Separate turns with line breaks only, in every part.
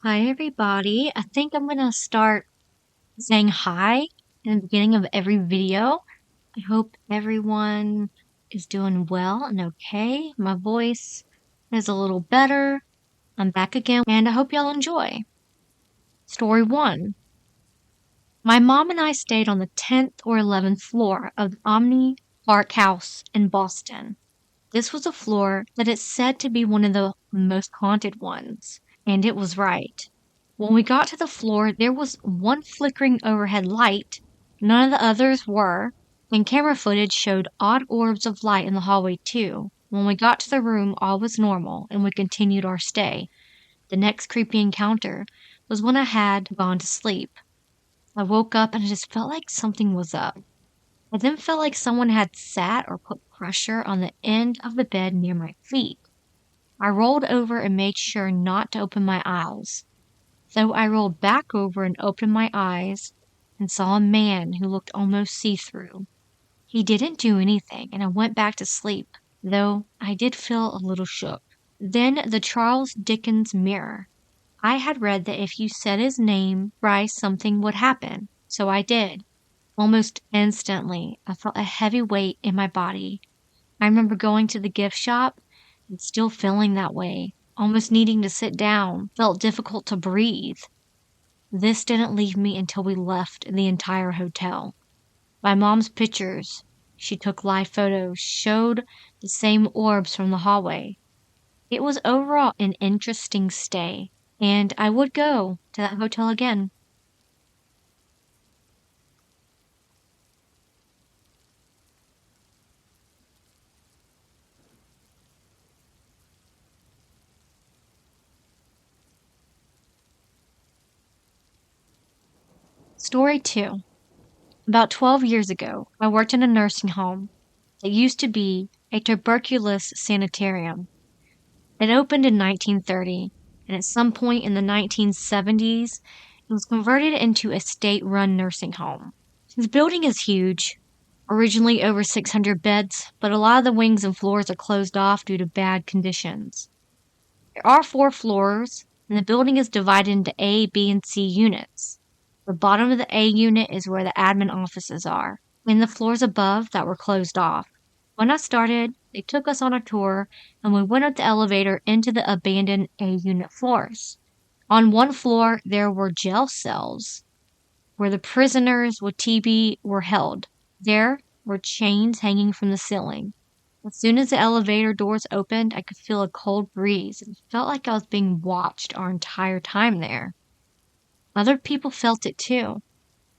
Hi, everybody. I think I'm gonna start saying hi in the beginning of every video. I hope everyone is doing well and okay. My voice is a little better. I'm back again, and I hope y'all enjoy. Story 1. My mom and I stayed on the 10th or 11th floor of the Omni Park House in Boston. This was a floor that is said to be one of the most haunted ones, and it was right. When we got to the floor, there was one flickering overhead light. None of the others were, and camera footage showed odd orbs of light in the hallway too. When we got to the room, all was normal, and we continued our stay. The next creepy encounter was when I had gone to sleep. I woke up and I just felt like something was up. I then felt like someone had sat or put pressure on the end of the bed near my feet. I rolled over and made sure not to open my eyes. So I rolled back over and opened my eyes and saw a man who looked almost see-through. He didn't do anything, and I went back to sleep, though I did feel a little shook. Then the Charles Dickens mirror. I had read that if you said his name thrice, something would happen, so I did. Almost instantly, I felt a heavy weight in my body. I remember going to the gift shop and still feeling that way, almost needing to sit down, felt difficult to breathe. This didn't leave me until we left the entire hotel. My mom's pictures, she took live photos, showed the same orbs from the hallway. It was overall an interesting stay, and I would go to that hotel again. Story 2. About 12 years ago, I worked in a nursing home that used to be a tuberculosis sanitarium. It opened in 1930, and at some point in the 1970s, it was converted into a state-run nursing home. The building is huge, originally over 600 beds, but a lot of the wings and floors are closed off due to bad conditions. There are 4 floors, and the building is divided into A, B, and C units. The bottom of the A unit is where the admin offices are, and the floors above that were closed off. When I started, they took us on a tour, and we went up the elevator into the abandoned A unit floors. On one floor, there were jail cells, where the prisoners with TB were held. There were chains hanging from the ceiling. As soon as the elevator doors opened, I could feel a cold breeze, and it felt like I was being watched our entire time there. Other people felt it too.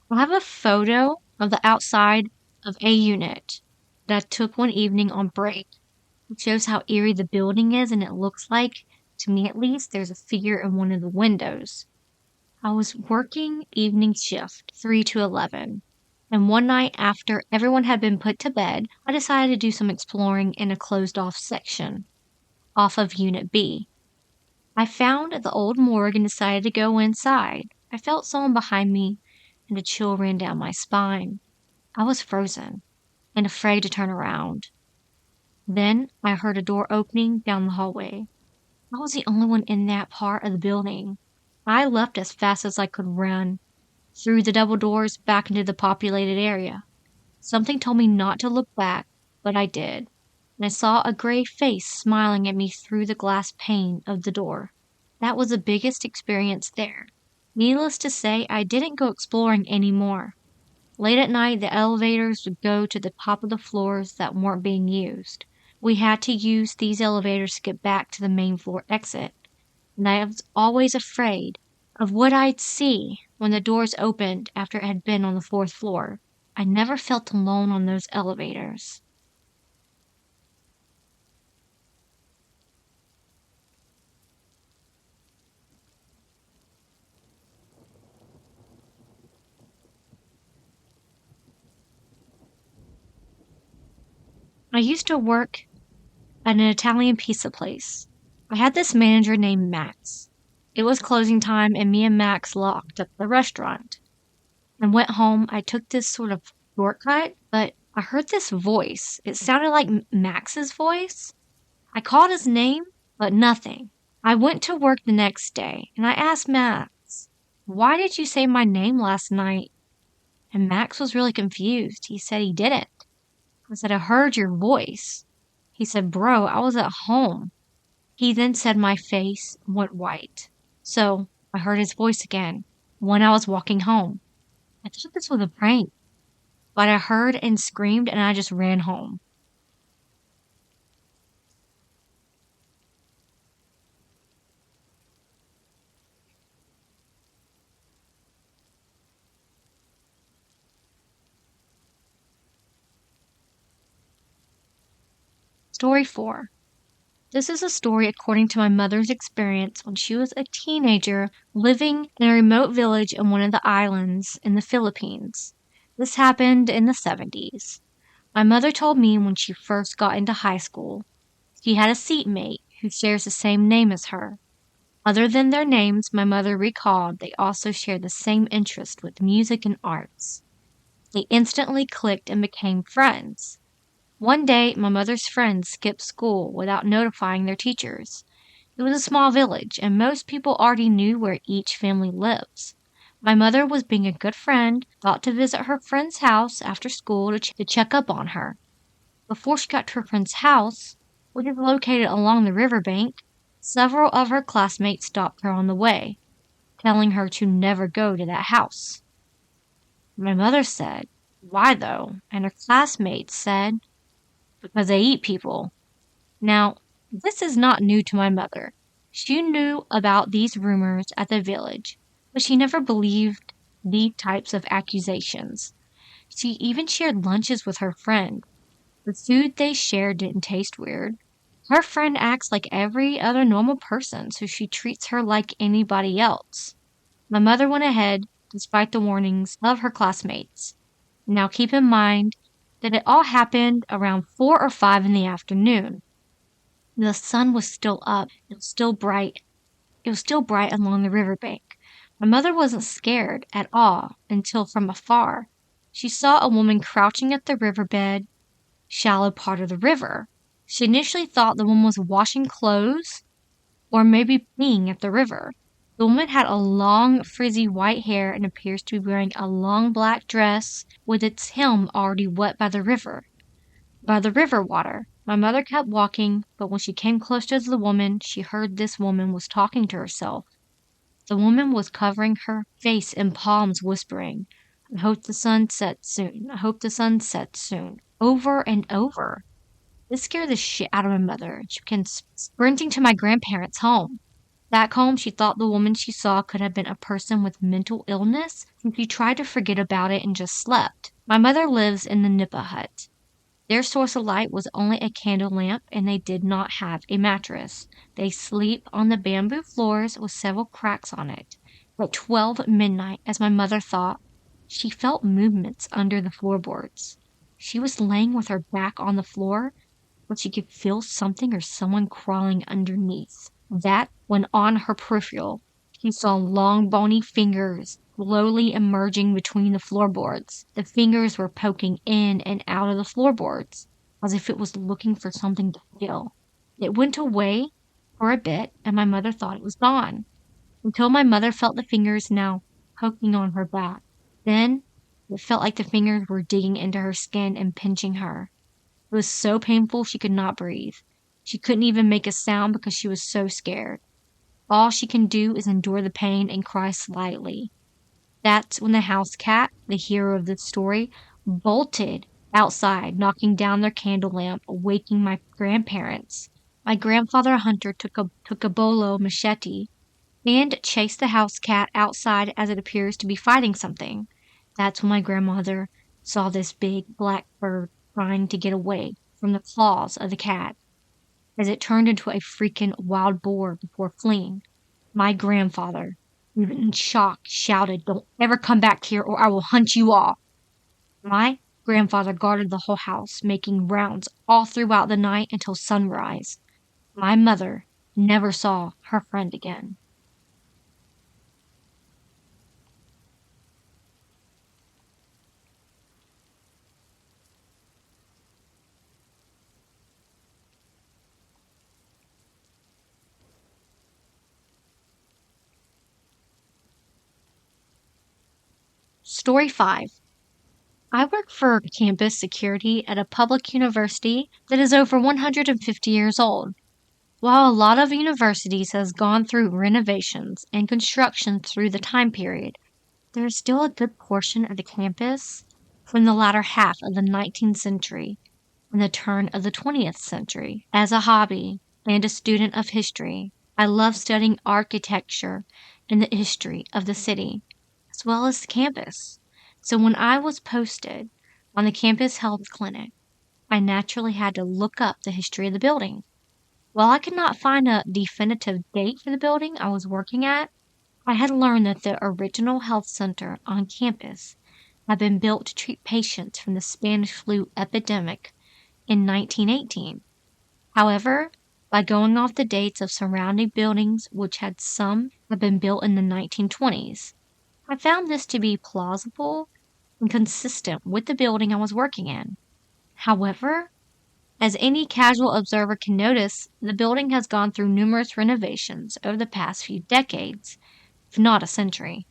I have a photo of the outside of A unit that I took one evening on break. It shows how eerie the building is, and it looks like, to me at least, there's a figure in one of the windows. I was working evening shift, 3 to 11, and one night after everyone had been put to bed, I decided to do some exploring in a closed-off section off of Unit B. I found the old morgue and decided to go inside. I felt someone behind me, and a chill ran down my spine. I was frozen and afraid to turn around. Then I heard a door opening down the hallway. I was the only one in that part of the building. I left as fast as I could run, through the double doors back into the populated area. Something told me not to look back, but I did, and I saw a gray face smiling at me through the glass pane of the door. That was the biggest experience there. Needless to say, I didn't go exploring anymore. Late at night, the elevators would go to the top of the floors that weren't being used. We had to use these elevators to get back to the main floor exit, and I was always afraid of what I'd see when the doors opened after it had been on the 4th floor. I never felt alone on those elevators. I used to work at an Italian pizza place. I had this manager named Max. It was closing time, and me and Max locked up the restaurant. I went home. I took this sort of shortcut, but I heard this voice. It sounded like Max's voice. I called his name, but nothing. I went to work the next day and I asked Max, "Why did you say my name last night?" And Max was really confused. He said he didn't. I said, "I heard your voice." He said, "Bro, I was at home." He then said my face went white. So I heard his voice again when I was walking home. I thought this was a prank, but I heard and screamed and I just ran home. Story 4. This is a story according to my mother's experience when she was a teenager living in a remote village in one of the islands in the Philippines. This happened in the 70s. My mother told me when she first got into high school, she had a seatmate who shares the same name as her. Other than their names, my mother recalled they also shared the same interest with music and arts. They instantly clicked and became friends. One day, my mother's friends skipped school without notifying their teachers. It was a small village, and most people already knew where each family lives. My mother was being a good friend, thought to visit her friend's house after school to check up on her. Before she got to her friend's house, which is located along the riverbank, several of her classmates stopped her on the way, telling her to never go to that house. My mother said, "Why though?" And her classmates said, "Because they eat people." Now, this is not new to my mother. She knew about these rumors at the village, but she never believed these types of accusations. She even shared lunches with her friend. The food they shared didn't taste weird. Her friend acts like every other normal person, so she treats her like anybody else. My mother went ahead, despite the warnings of her classmates. Now keep in mind that it all happened around 4 or 5 in the afternoon. The sun was still up. It was still bright. It was still bright along the riverbank. My mother wasn't scared at all until from afar she saw a woman crouching at the riverbed, shallow part of the river. She initially thought the woman was washing clothes or maybe peeing at the river. The woman had a long, frizzy white hair and appears to be wearing a long black dress with its hem already wet by the river water. My mother kept walking, but when she came close to the woman, she heard this woman was talking to herself. The woman was covering her face in palms, whispering, "I hope the sun sets soon. I hope the sun sets soon." Over and over. This scared the shit out of my mother. She began sprinting to my grandparents' home. Back home, she thought the woman she saw could have been a person with mental illness, and she tried to forget about it and just slept. My mother lives in the Nipa hut. Their source of light was only a candle lamp, and they did not have a mattress. They sleep on the bamboo floors with several cracks on it. At 12 midnight, as my mother thought, she felt movements under the floorboards. She was laying with her back on the floor, but she could feel something or someone crawling underneath. That, when on her peripheral, she saw long bony fingers slowly emerging between the floorboards. The fingers were poking in and out of the floorboards, as if it was looking for something to feel. It went away for a bit, and my mother thought it was gone, until my mother felt the fingers now poking on her back. Then, it felt like the fingers were digging into her skin and pinching her. It was so painful she could not breathe. She couldn't even make a sound because she was so scared. All she can do is endure the pain and cry slightly. That's when the house cat, the hero of this story, bolted outside, knocking down their candle lamp, waking my grandparents. My grandfather, a hunter, took a bolo machete and chased the house cat outside as it appears to be fighting something. That's when my grandmother saw this big black bird trying to get away from the claws of the cat as it turned into a freaking wild boar before fleeing. My grandfather, even in shock, shouted, "Don't ever come back here or I will hunt you all." My grandfather guarded the whole house, making rounds all throughout the night until sunrise. My mother never saw her friend again. Story 5. I work for campus security at a public university that is over 150 years old. While a lot of universities has gone through renovations and construction through the time period, there is still a good portion of the campus from the latter half of the 19th century and the turn of the 20th century. As a hobby and a student of history, I love studying architecture and the history of the city, as well as the campus. So when I was posted on the campus health clinic, I naturally had to look up the history of the building. While I could not find a definitive date for the building I was working at, I had learned that the original health center on campus had been built to treat patients from the Spanish flu epidemic in 1918. However, by going off the dates of surrounding buildings, which had some had been built in the 1920s, I found this to be plausible and consistent with the building I was working in. However, as any casual observer can notice, the building has gone through numerous renovations over the past few decades, if not a century.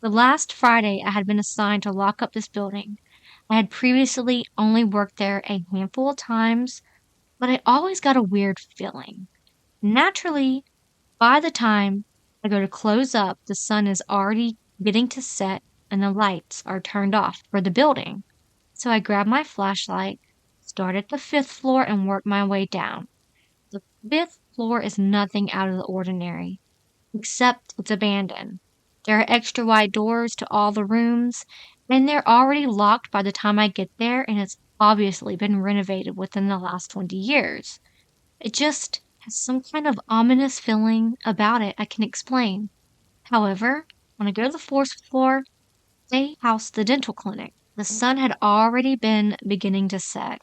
The last Friday I had been assigned to lock up this building. I had previously only worked there a handful of times, but I always got a weird feeling. Naturally, by the time I go to close up, the sun is already getting to set and the lights are turned off for the building. So I grabbed my flashlight, started at the 5th floor, and worked my way down. The 5th floor is nothing out of the ordinary, except it's abandoned. There are extra wide doors to all the rooms, and they're already locked by the time I get there, and it's obviously been renovated within the last 20 years. It just has some kind of ominous feeling about it I can explain. However, when I go to the 4th floor, they house the dental clinic. The sun had already been beginning to set.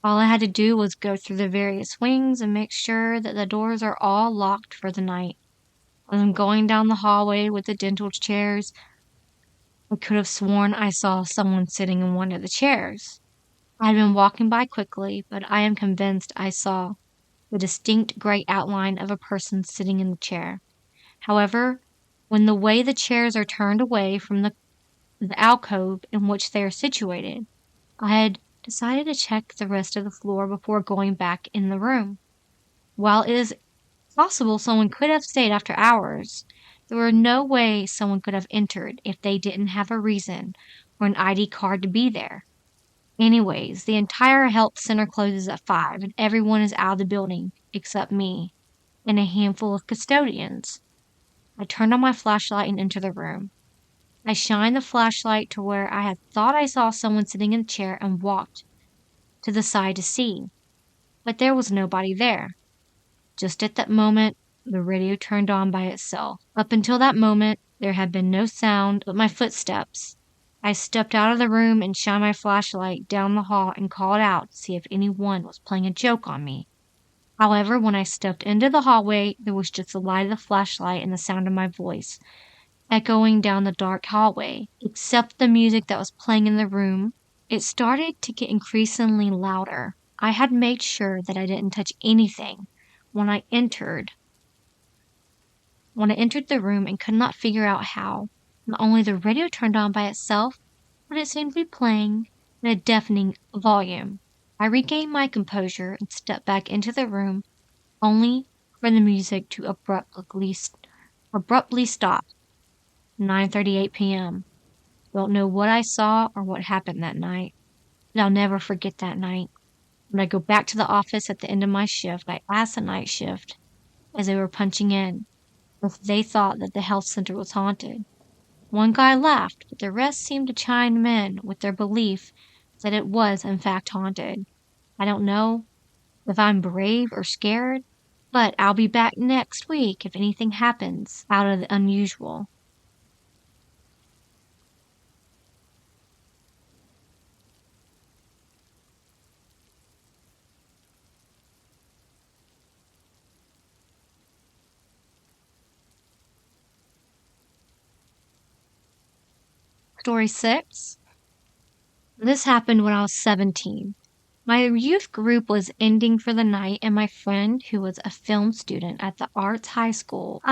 All I had to do was go through the various wings and make sure that the doors are all locked for the night. As I'm going down the hallway with the dental chairs, I could have sworn I saw someone sitting in one of the chairs. I had been walking by quickly, but I am convinced I saw the distinct gray outline of a person sitting in the chair. However, when the way the chairs are turned away from the alcove in which they are situated, I had decided to check the rest of the floor before going back in the room. While it is possible someone could have stayed after hours, there were no way someone could have entered if they didn't have a reason or an ID card to be there. Anyways, the entire health center closes at 5 and everyone is out of the building except me and a handful of custodians. I turned on my flashlight and entered the room. I shined the flashlight to where I had thought I saw someone sitting in a chair and walked to the side to see, but there was nobody there. Just at that moment, the radio turned on by itself. Up until that moment, there had been no sound but my footsteps. I stepped out of the room and shined my flashlight down the hall and called out to see if anyone was playing a joke on me. However, when I stepped into the hallway, there was just the light of the flashlight and the sound of my voice echoing down the dark hallway. Except the music that was playing in the room, it started to get increasingly louder. I had made sure that I didn't touch anything when I entered the room and could not figure out how. Not only the radio turned on by itself, but it seemed to be playing in a deafening volume. I regained my composure and stepped back into the room, only for the music to abruptly stop. 9:38 p.m. Don't know what I saw or what happened that night, but I'll never forget that night. When I go back to the office at the end of my shift, I asked the night shift, as they were punching in, if they thought that the health center was haunted. One guy laughed, but the rest seemed to chime in with their belief that it was in fact haunted. I don't know if I'm brave or scared, but I'll be back next week if anything happens out of the unusual. Story 6. This happened when I was 17. My youth group was ending for the night, and my friend, who was a film student at the arts high school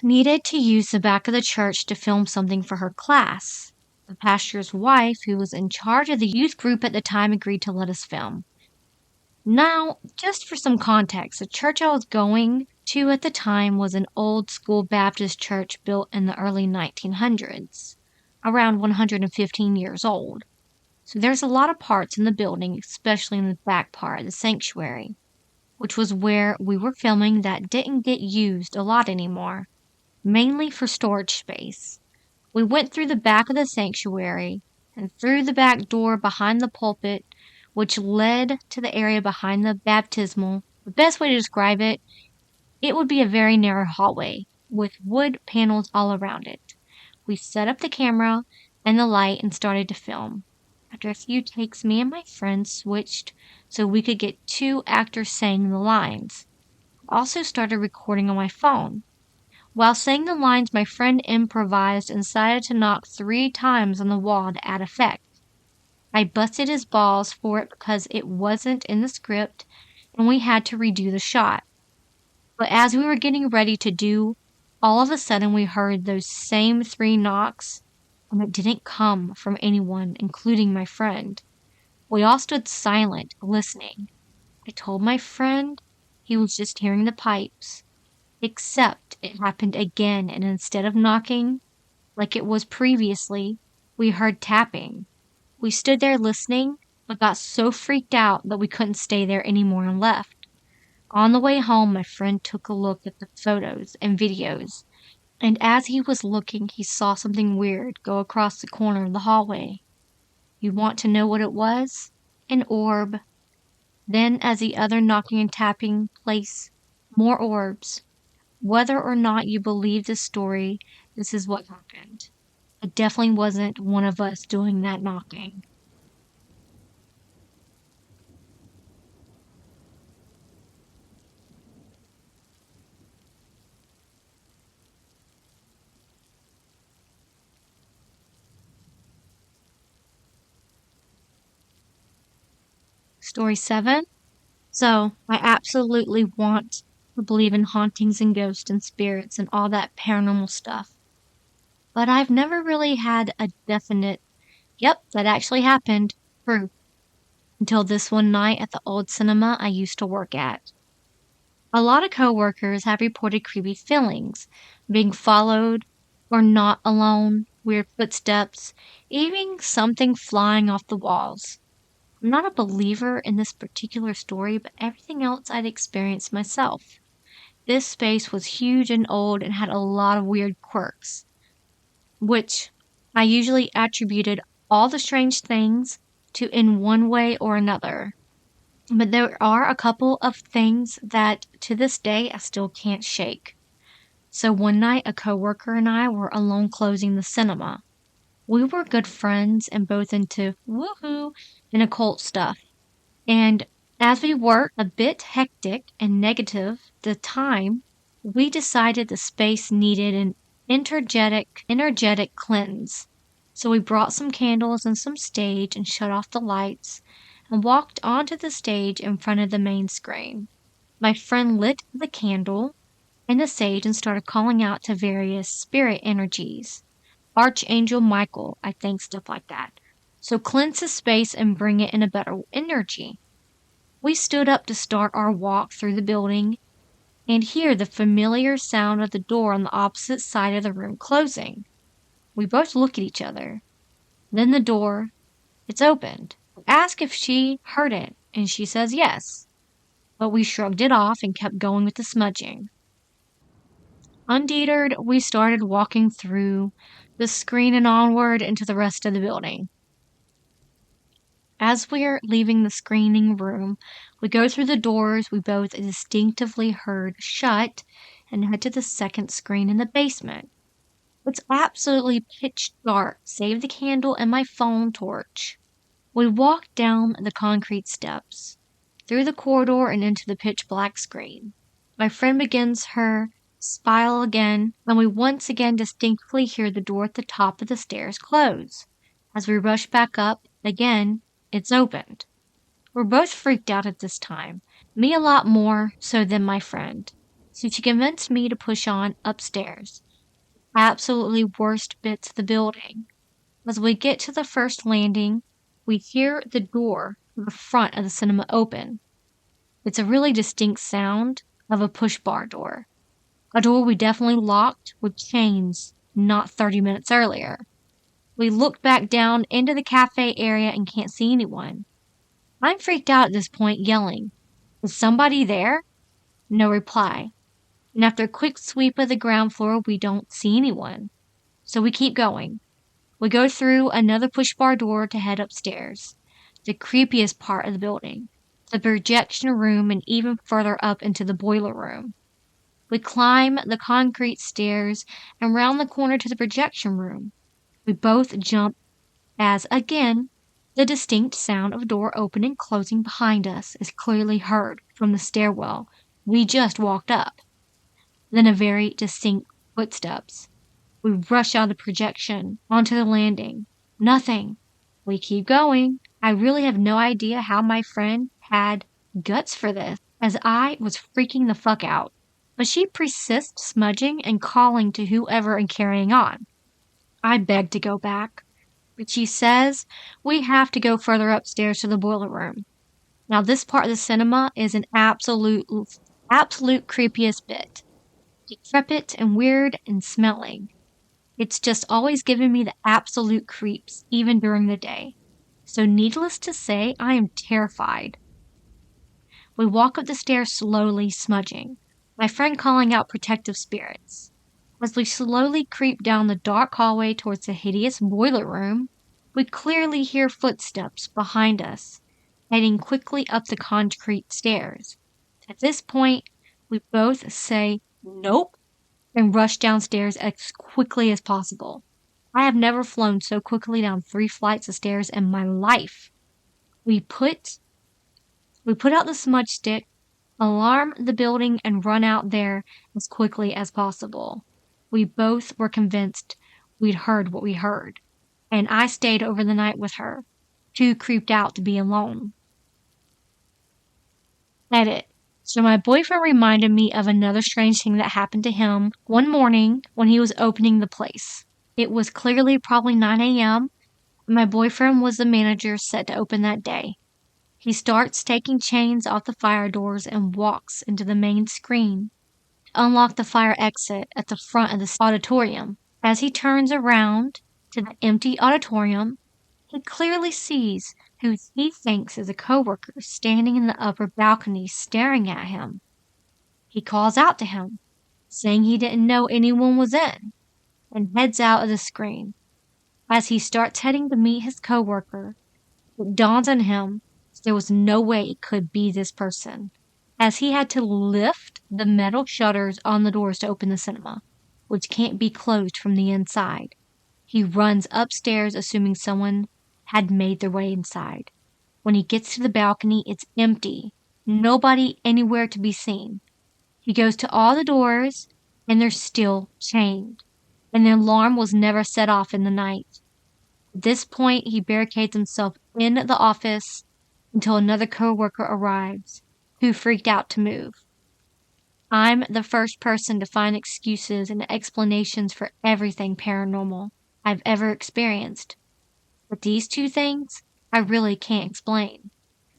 needed to use the back of the church to film something for her class. The pastor's wife, who was in charge of the youth group at the time, agreed to let us film. Now, just for some context, the church I was going to at the time was an old school Baptist church built in the early 1900s, around 115 years old. So there's a lot of parts in the building, especially in the back part of the sanctuary, which was where we were filming, that didn't get used a lot anymore, mainly for storage space. We went through the back of the sanctuary and through the back door behind the pulpit, which led to the area behind the baptismal. The best way to describe it, it would be a very narrow hallway with wood panels all around it. We set up the camera and the light and started to film. After a few takes, me and my friend switched so we could get two actors saying the lines. I also started recording on my phone. While saying the lines, my friend improvised and decided to knock 3 times on the wall to add effect. I busted his balls for it because it wasn't in the script and we had to redo the shot. But as we were getting ready to do, all of a sudden we heard those same 3 knocks, and it didn't come from anyone, including my friend. We all stood silent, listening. I told my friend he was just hearing the pipes. Except it happened again, and instead of knocking, like it was previously, we heard tapping. We stood there listening, but got so freaked out that we couldn't stay there anymore and left. On the way home, my friend took a look at the photos and videos, and as he was looking, he saw something weird go across the corner of the hallway. You want to know what it was? An orb. Then, as the other knocking and tapping place, more orbs. Whether or not you believe this story, this is what happened. It definitely wasn't one of us doing that knocking. Story 7. So, I absolutely want to believe in hauntings and ghosts and spirits and all that paranormal stuff. But I've never really had a definite, yep, that actually happened, proof, until this one night at the old cinema I used to work at. A lot of coworkers have reported creepy feelings, being followed or not alone, weird footsteps, even something flying off the walls. I'm not a believer in this particular story, but everything else I'd experienced myself. This space was huge and old and had a lot of weird quirks, which I usually attributed all the strange things to in one way or another. But there are a couple of things that to this day I still can't shake. So one night a coworker and I were alone closing the cinema. We were good friends and both into woohoo and occult stuff. And as we were a bit hectic and negative at the time, we decided the space needed an energetic cleanse. So we brought some candles and some stage and shut off the lights and walked onto the stage in front of the main screen. My friend lit the candle and the sage and started calling out to various spirit energies. Archangel Michael, I think, stuff like that. So cleanse the space and bring it in a better energy. We stood up to start our walk through the building and hear the familiar sound of the door on the opposite side of the room closing. We both look at each other. Then the door, it's opened. We ask if she heard it, and she says yes. But we shrugged it off and kept going with the smudging. Undeterred, we started walking through the screen and onward into the rest of the building. As we're leaving the screening room, we go through the doors we both distinctively heard shut and head to the second screen in the basement. It's absolutely pitch dark, save the candle and my phone torch. We walk down the concrete steps, through the corridor and into the pitch black screen. My friend begins her spiel again, and we once again distinctly hear the door at the top of the stairs close. As we rush back up, again, it's opened. We're both freaked out at this time, me a lot more so than my friend. So she convinced me to push on upstairs. Absolutely worst bits of the building. As we get to the first landing, we hear the door to the front of the cinema open. It's a really distinct sound of a push bar door. A door we definitely locked with chains not 30 minutes earlier. We look back down into the cafe area and can't see anyone. I'm freaked out at this point, yelling, "Is somebody there?" No reply. And after a quick sweep of the ground floor, we don't see anyone. So we keep going. We go through another push bar door to head upstairs, the creepiest part of the building, the projection room, and even further up into the boiler room. We climb the concrete stairs and round the corner to the projection room. We both jump as, again, the distinct sound of a door opening and closing behind us is clearly heard from the stairwell we just walked up. Then a very distinct footsteps. We rush out of the projection onto the landing. Nothing. We keep going. I really have no idea how my friend had guts for this, as I was freaking the fuck out. But she persists smudging and calling to whoever and carrying on. I beg to go back, but she says we have to go further upstairs to the boiler room. Now this part of the cinema is an absolute creepiest bit. Decrepit and weird and smelling. It's just always given me the absolute creeps, even during the day. So needless to say, I am terrified. We walk up the stairs slowly, smudging, my friend calling out protective spirits. As we slowly creep down the dark hallway towards the hideous boiler room, we clearly hear footsteps behind us, heading quickly up the concrete stairs. At this point, we both say, "Nope," and rush downstairs as quickly as possible. I have never flown so quickly down 3 flights of stairs in my life. We put out the smudge stick, alarm the building, and run out there as quickly as possible. We both were convinced we'd heard what we heard, and I stayed over the night with her, too creeped out to be alone. Edit. So my boyfriend reminded me of another strange thing that happened to him one morning when he was opening the place. It was clearly probably 9 a.m., and my boyfriend was the manager set to open that day. He starts taking chains off the fire doors and walks into the main screen to unlock the fire exit at the front of the auditorium. As he turns around to the empty auditorium, he clearly sees who he thinks is a coworker standing in the upper balcony staring at him. He calls out to him, saying he didn't know anyone was in, and heads out of the screen. As he starts heading to meet his coworker, it dawns on him there was no way it could be this person, as he had to lift the metal shutters on the doors to open the cinema, which can't be closed from the inside. He runs upstairs assuming someone had made their way inside. When he gets to the balcony, it's empty. Nobody anywhere to be seen. He goes to all the doors, and they're still chained. And the alarm was never set off in the night. At this point, he barricades himself in the office until another coworker arrives, who freaked out to move. I'm the first person to find excuses and explanations for everything paranormal I've ever experienced. But these two things, I really can't explain.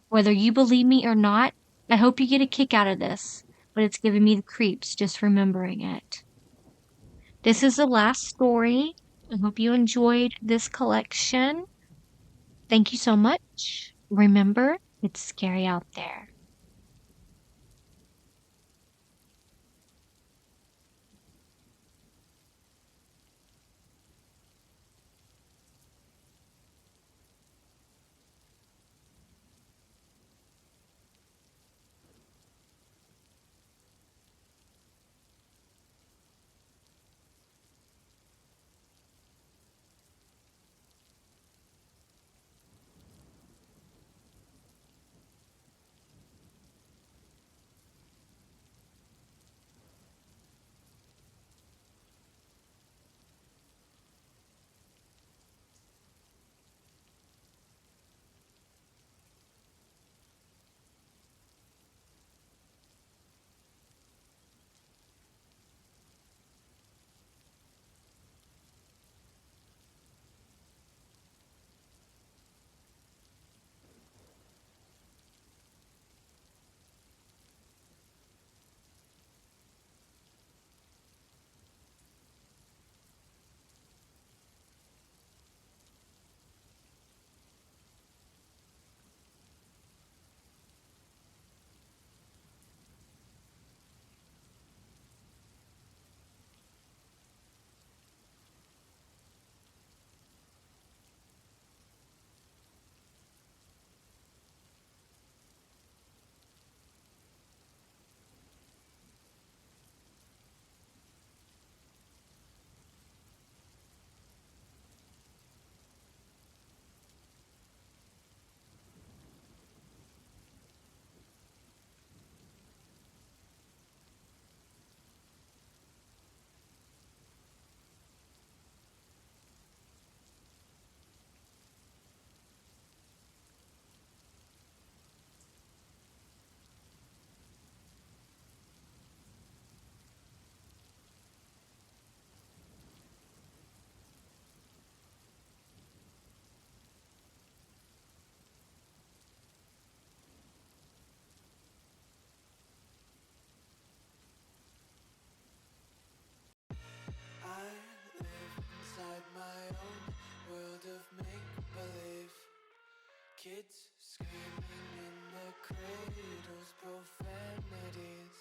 Whether you believe me or not, I hope you get a kick out of this, but it's giving me the creeps just remembering it. This is the last story. I hope you enjoyed this collection. Thank you so much. Remember, it's scary out there.
kids screaming in the cradles, profanities.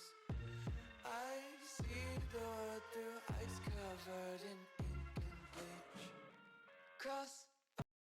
I see the world through ice covered in ink and bleach. Cross